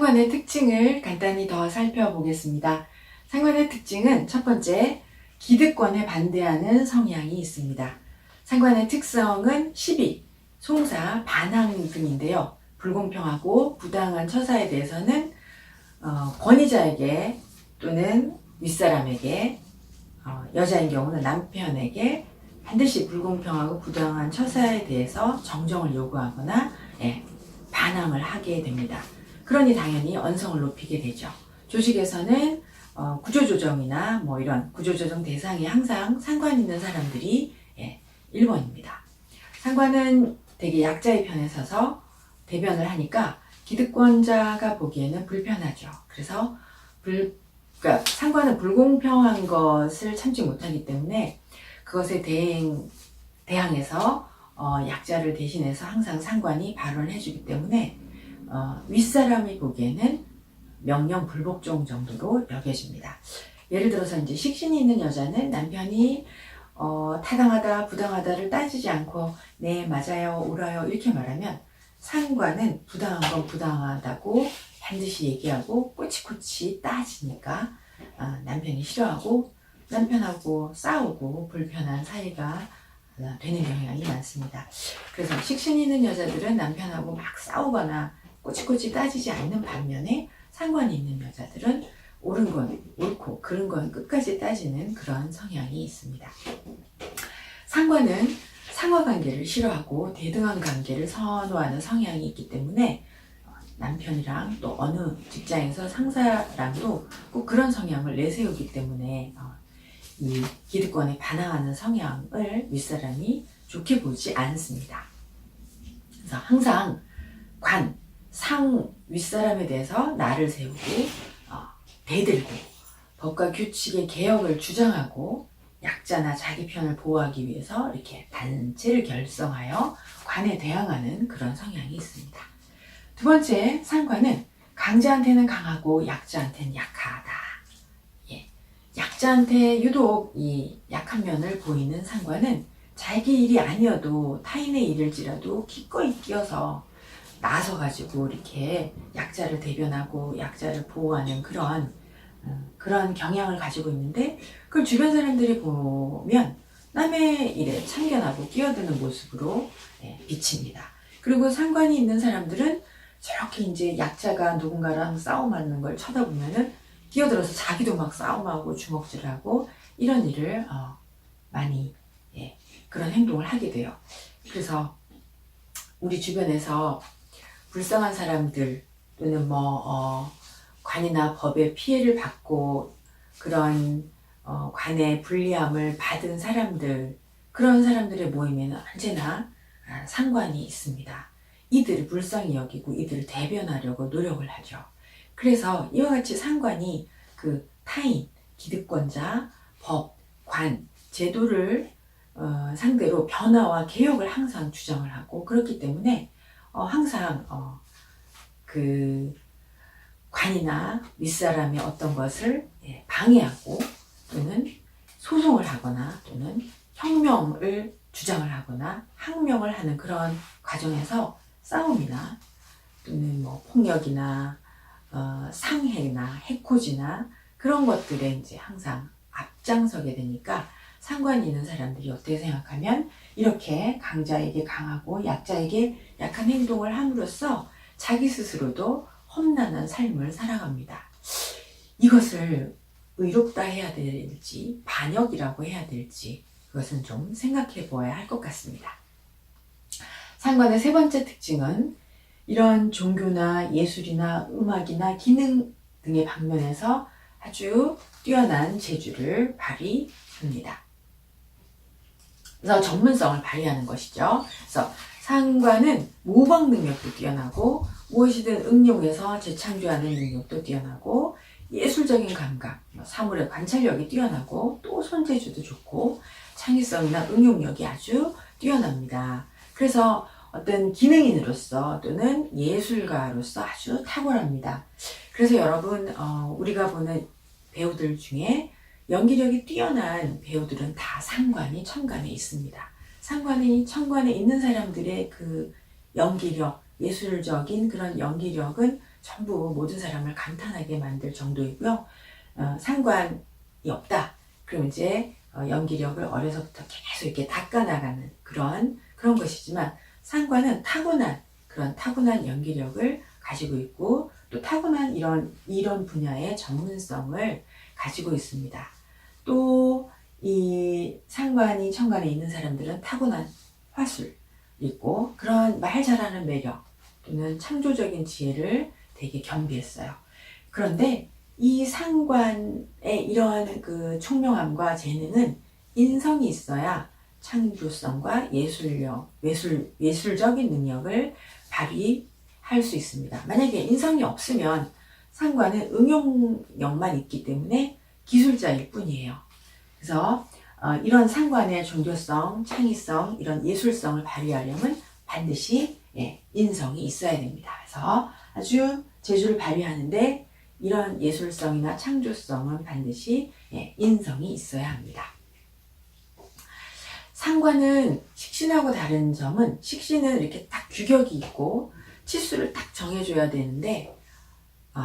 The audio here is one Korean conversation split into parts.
상관의 특징을 간단히 더 살펴보겠습니다. 상관의 특징은 첫 번째, 기득권에 반대하는 성향이 있습니다. 상관의 특성은 시비, 송사, 반항 등인데요. 불공평하고 부당한 처사에 대해서는 권위자에게 또는 윗사람에게, 여자인 경우는 남편에게 반드시 불공평하고 부당한 처사에 대해서 정정을 요구하거나 반항을 하게 됩니다. 그러니 당연히 언성을 높이게 되죠. 조직에서는 구조조정이나 뭐 이런 구조조정 대상이 항상 상관 있는 사람들이 1번입니다. 상관은 되게 약자의 편에 서서 대변을 하니까 기득권자가 보기에는 불편하죠. 그래서 그러니까 상관은 불공평한 것을 참지 못하기 때문에 그것에 대항해서 약자를 대신해서 항상 상관이 발언을 해주기 때문에 윗사람이 보기에는 명령 불복종 정도로 여겨집니다. 예를 들어서 이제 식신이 있는 여자는 남편이 타당하다 부당하다를 따지지 않고 네 맞아요 옳아요 이렇게 말하면 상관은 부당한 건 부당하다고 반드시 얘기하고 꼬치꼬치 따지니까 남편이 싫어하고 남편하고 싸우고 불편한 사이가 되는 경향이 많습니다. 그래서 식신이 있는 여자들은 남편하고 막 싸우거나 꼬치꼬치 따지지 않는 반면에 상관이 있는 여자들은 옳은 건 옳고 그른 건 끝까지 따지는 그런 성향이 있습니다. 상관은 상하관계를 싫어하고 대등한 관계를 선호하는 성향이 있기 때문에 남편이랑 또 어느 직장에서 상사랑도 꼭 그런 성향을 내세우기 때문에 이 기득권에 반항하는 성향을 윗사람이 좋게 보지 않습니다. 그래서 항상 상 윗사람에 대해서 나를 세우고 대들고 법과 규칙의 개혁을 주장하고 약자나 자기 편을 보호하기 위해서 이렇게 단체를 결성하여 관에 대항하는 그런 성향이 있습니다. 두 번째, 상관은 강자한테는 강하고 약자한테는 약하다. 약자한테 유독 이 약한 면을 보이는 상관은 자기 일이 아니어도 타인의 일일지라도 기꺼이 끼어서 나서가지고 이렇게 약자를 대변하고 약자를 보호하는 그런 경향을 가지고 있는데 그걸 주변 사람들이 보면 남의 일에 참견하고 끼어드는 모습으로 비칩니다. 그리고 상관이 있는 사람들은 저렇게 이제 약자가 누군가랑 싸움하는 걸 쳐다보면은 끼어들어서 자기도 막 싸움하고 주먹질하고 이런 일을 많이 그런 행동을 하게 돼요. 그래서 우리 주변에서 불쌍한 사람들 또는 관이나 법에 피해를 받고 그런 관의 불리함을 받은 사람들 그런 사람들의 모임에는 언제나 상관이 있습니다. 이들을 불쌍히 여기고 이들을 대변하려고 노력을 하죠. 그래서 이와 같이 상관이 그 타인, 기득권자, 법, 관, 제도를 상대로 변화와 개혁을 항상 주장을 하고 그렇기 때문에 항상 그 관이나 윗사람의 어떤 것을 방해하고 또는 소송을 하거나 또는 혁명을 주장을 하거나 항명을 하는 그런 과정에서 싸움이나 또는 폭력이나 상해나 해코지나 그런 것들에 이제 항상 앞장서게 되니까 상관이 있는 사람들이 어떻게 생각하면 이렇게 강자에게 강하고 약자에게 약한 행동을 함으로써 자기 스스로도 험난한 삶을 살아갑니다. 이것을 의롭다 해야 될지 반역이라고 해야 될지 그것은 좀 생각해 보아야 할 것 같습니다. 상관의 세 번째 특징은 이런 종교나 예술이나 음악이나 기능 등의 방면에서 아주 뛰어난 재주를 발휘합니다. 그래서 전문성을 발휘하는 것이죠. 그래서 상관은 모방 능력도 뛰어나고 무엇이든 응용해서 재창조하는 능력도 뛰어나고 예술적인 감각, 사물의 관찰력이 뛰어나고 또 손재주도 좋고 창의성이나 응용력이 아주 뛰어납니다. 그래서 어떤 기능인으로서 또는 예술가로서 아주 탁월합니다. 그래서 여러분 우리가 보는 배우들 중에 연기력이 뛰어난 배우들은 다 상관이 천간에 있습니다. 상관이 천간에 있는 사람들의 그 연기력, 예술적인 그런 연기력은 전부 모든 사람을 감탄하게 만들 정도이고요. 상관이 없다. 그럼 이제 연기력을 어려서부터 계속 이렇게 닦아나가는 그런 것이지만, 상관은 타고난 연기력을 가지고 있고, 또 타고난 이런 분야의 전문성을 가지고 있습니다. 또 이 상관이 천간에 있는 사람들은 타고난 화술 있고, 그런 말 잘하는 매력 또는 창조적인 지혜를 되게 겸비했어요. 그런데 이 상관의 이러한 그 총명함과 재능은 인성이 있어야 창조성과 예술적인 능력을 발휘할 수 있습니다. 만약에 인성이 없으면 상관은 응용력만 있기 때문에 기술자일 뿐이에요. 그래서 이런 상관의 종교성, 창의성, 이런 예술성을 발휘하려면 반드시 인성이 있어야 됩니다. 그래서 아주 재주를 발휘하는데 이런 예술성이나 창조성은 반드시 인성이 있어야 합니다. 상관은 식신하고 다른 점은, 식신은 이렇게 딱 규격이 있고 치수를 딱 정해줘야 되는데,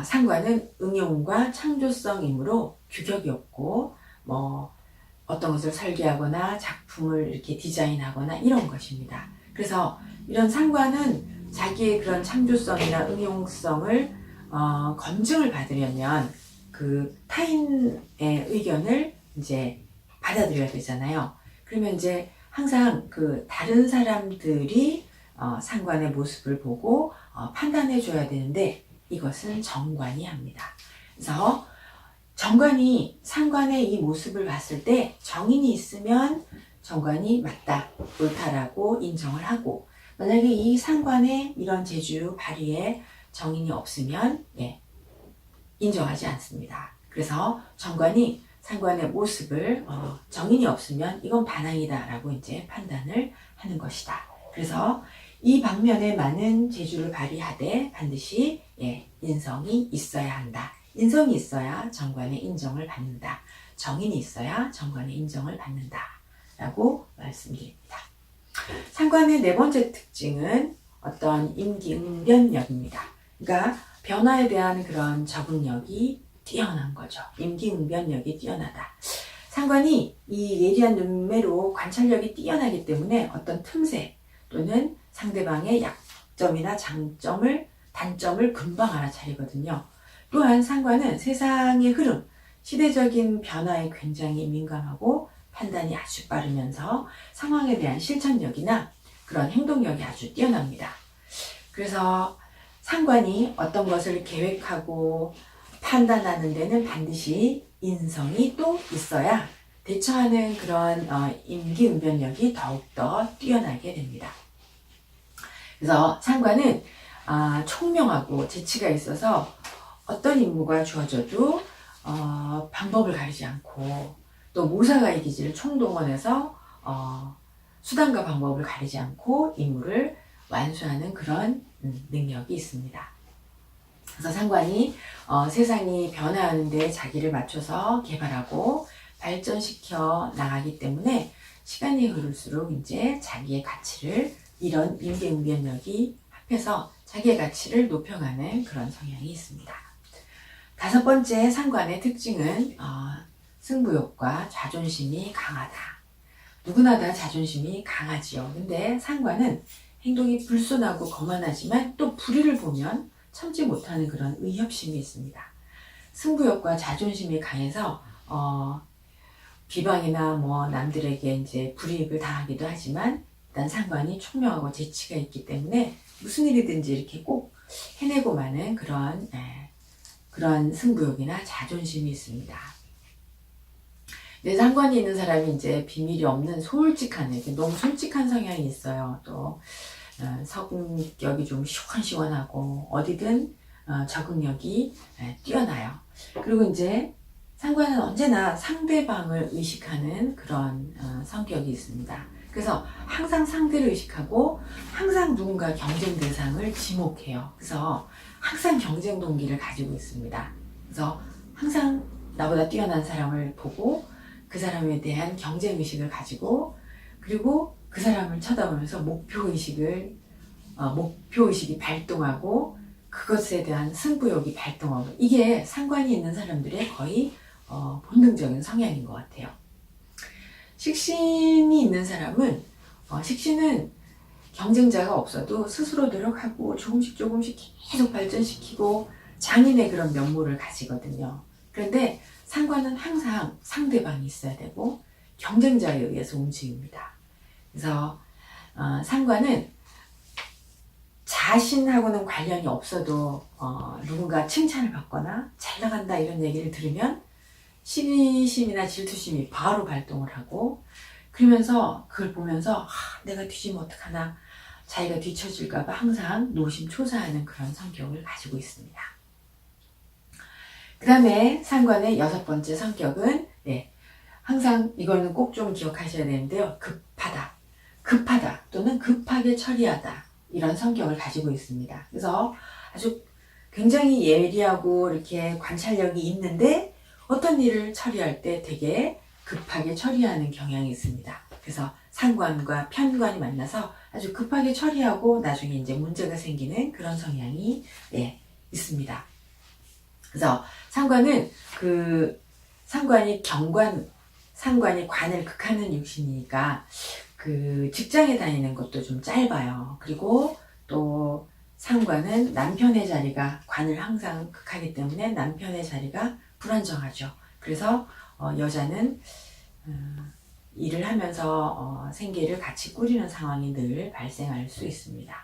상관은 응용과 창조성이므로 규격이 없고, 어떤 것을 설계하거나 작품을 이렇게 디자인하거나 이런 것입니다. 그래서 이런 상관은 자기의 그런 창조성이나 응용성을 검증을 받으려면 그 타인의 의견을 이제 받아들여야 되잖아요. 그러면 이제 항상 그 다른 사람들이 상관의 모습을 보고 판단해 줘야 되는데, 이것은 정관이 합니다. 그래서 정관이 상관의 이 모습을 봤을 때 정인이 있으면 정관이 맞다, 옳다라고 인정을 하고, 만약에 이 상관의 이런 재주 발휘에 정인이 없으면 인정하지 않습니다. 그래서 정관이 상관의 모습을 정인이 없으면 이건 반항이다라고 이제 판단을 하는 것이다. 그래서 이 방면에 많은 재주를 발휘하되 반드시 인성이 있어야 한다. 인성이 있어야 정관의 인정을 받는다. 정인이 있어야 정관의 인정을 받는다. 라고 말씀드립니다. 상관의 네 번째 특징은 어떤 임기응변력입니다. 그러니까 변화에 대한 그런 적응력이 뛰어난 거죠. 임기응변력이 뛰어나다. 상관이 이 예리한 눈매로 관찰력이 뛰어나기 때문에 어떤 틈새 또는 상대방의 약점이나 단점을 금방 알아차리거든요. 또한 상관은 세상의 흐름, 시대적인 변화에 굉장히 민감하고 판단이 아주 빠르면서 상황에 대한 실천력이나 그런 행동력이 아주 뛰어납니다. 그래서 상관이 어떤 것을 계획하고 판단하는 데는 반드시 인성이 또 있어야 대처하는 그런 임기응변력이 더욱더 뛰어나게 됩니다. 그래서 상관은 총명하고 재치가 있어서 어떤 임무가 주어져도 방법을 가리지 않고, 또 모사가 이기지를 총동원해서 수단과 방법을 가리지 않고 임무를 완수하는 그런 능력이 있습니다. 그래서 상관이 세상이 변화하는 데 자기를 맞춰서 개발하고 발전시켜 나가기 때문에 시간이 흐를수록 이제 자기의 가치를, 이런 임기응변력이 합해서 자기의 가치를 높여가는 그런 성향이 있습니다. 다섯 번째 상관의 특징은 승부욕과 자존심이 강하다. 누구나 다 자존심이 강하지요. 근데 상관은 행동이 불손하고 거만하지만 또 불의를 보면 참지 못하는 그런 의협심이 있습니다. 승부욕과 자존심이 강해서 비방이나 남들에게 이제 불이익을 당하기도 하지만, 일단 상관이 총명하고 재치가 있기 때문에 무슨 일이든지 이렇게 꼭 해내고 마는 그런 승부욕이나 자존심이 있습니다. 내 상관이 있는 사람이 이제 비밀이 없는 너무 솔직한 성향이 있어요. 또 성격이 좀 시원시원하고 어디든 적응력이 뛰어나요. 그리고 이제 상관은 언제나 상대방을 의식하는 그런 성격이 있습니다. 그래서 항상 상대를 의식하고 항상 누군가 경쟁 대상을 지목해요. 그래서 항상 경쟁 동기를 가지고 있습니다. 그래서 항상 나보다 뛰어난 사람을 보고 그 사람에 대한 경쟁 의식을 가지고, 그리고 그 사람을 쳐다보면서 목표 의식이 발동하고, 그것에 대한 승부욕이 발동하고, 이게 상관이 있는 사람들의 거의 본능적인 성향인 것 같아요. 식신이 있는 사람은 식신은 경쟁자가 없어도 스스로 노력하고 조금씩 계속 발전시키고 장인의 그런 면모를 가지거든요. 그런데 상관은 항상 상대방이 있어야 되고 경쟁자에 의해서 움직입니다. 그래서 상관은 자신하고는 관련이 없어도 누군가 칭찬을 받거나 잘 나간다 이런 얘기를 들으면 시기심이나 질투심이 바로 발동을 하고, 그러면서 그걸 보면서 내가 뒤지면 어떡하나, 자기가 뒤처질까봐 항상 노심초사하는 그런 성격을 가지고 있습니다. 그 다음에 상관의 6번째 성격은 항상 이거는 꼭 좀 기억하셔야 되는데요. 급하다 또는 급하게 처리하다, 이런 성격을 가지고 있습니다. 그래서 아주 굉장히 예리하고 이렇게 관찰력이 있는데 어떤 일을 처리할 때 되게 급하게 처리하는 경향이 있습니다. 그래서 상관과 편관이 만나서 아주 급하게 처리하고 나중에 이제 문제가 생기는 그런 성향이 있습니다. 그래서 상관은 상관이 관을 극하는 육신이니까 그 직장에 다니는 것도 좀 짧아요. 그리고 또 상관은 남편의 자리가, 관을 항상 극하기 때문에 남편의 자리가 불안정하죠. 그래서 여자는 일을 하면서 생계를 같이 꾸리는 상황이 늘 발생할 수 있습니다.